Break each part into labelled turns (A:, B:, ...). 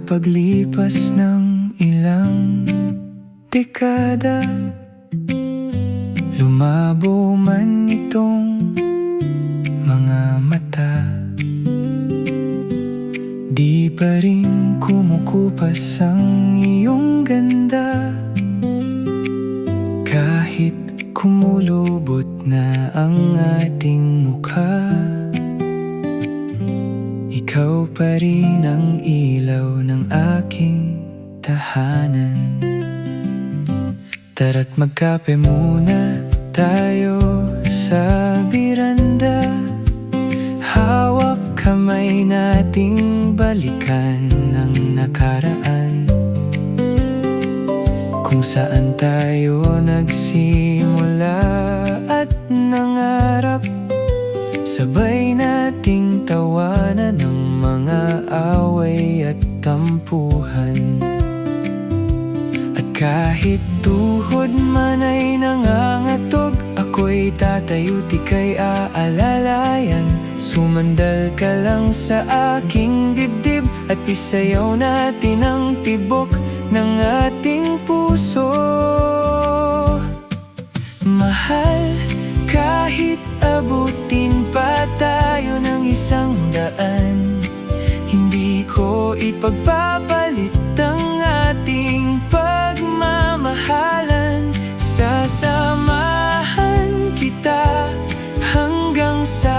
A: paglipas ng ilang dekada, lumabo man itong mga mata, di pa rin kumukupas ang iyong ganda. Kahit kumulubot na ang ating mukha, ikaw pa rin ang ilaw ng aking tahanan. Tara't magkape muna tayo sa biranda, hawak kamay nating balikan ang nakaraan, kung saan tayo nagsimula at nangarap. Sabay nating tawanan ng mga away at tampuhan. At kahit tuhod man ay nangangatog, ako'y tatayo, di kay aalalayan. Sumandal ka lang sa aking dibdib at isayaw natin ang tibok ng ating puso. Mahal, kahit abutin pa tayo ng 100, hindi ko ipagpapalit ang ating pagmamahalan. Sasamahan kita hanggang sa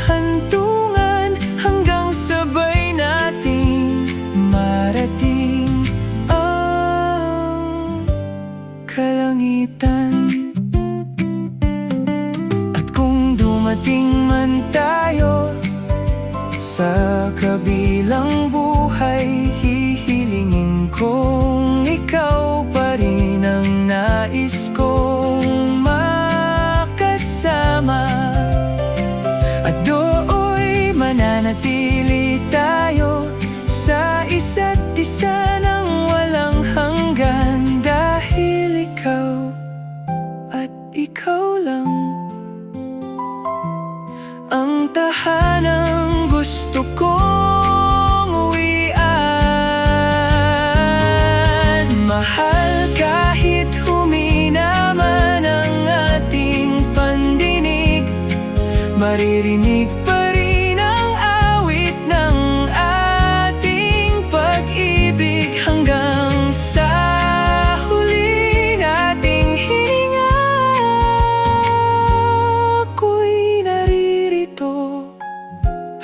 A: hantungan, hanggang sabay nating marating ang kalangitan. At kung dumating man tayo sa kabilang buhay, hihilingin kong ikaw pa rin ang nais kong makasama. At dooy mananatili tayo sa isa't isa ng walang hanggan, dahil ikaw at ikaw lang ang tahanang gusto kong uwian. Mahal, kahit humina man ang ating pandinig, maririnig pa rin ang awit ng ating pag-ibig, hanggang sa huli nating hininga. Ako'y naririto,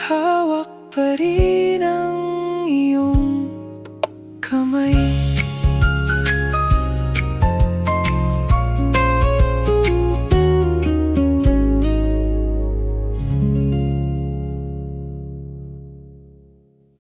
A: hawak pa rin ang iyong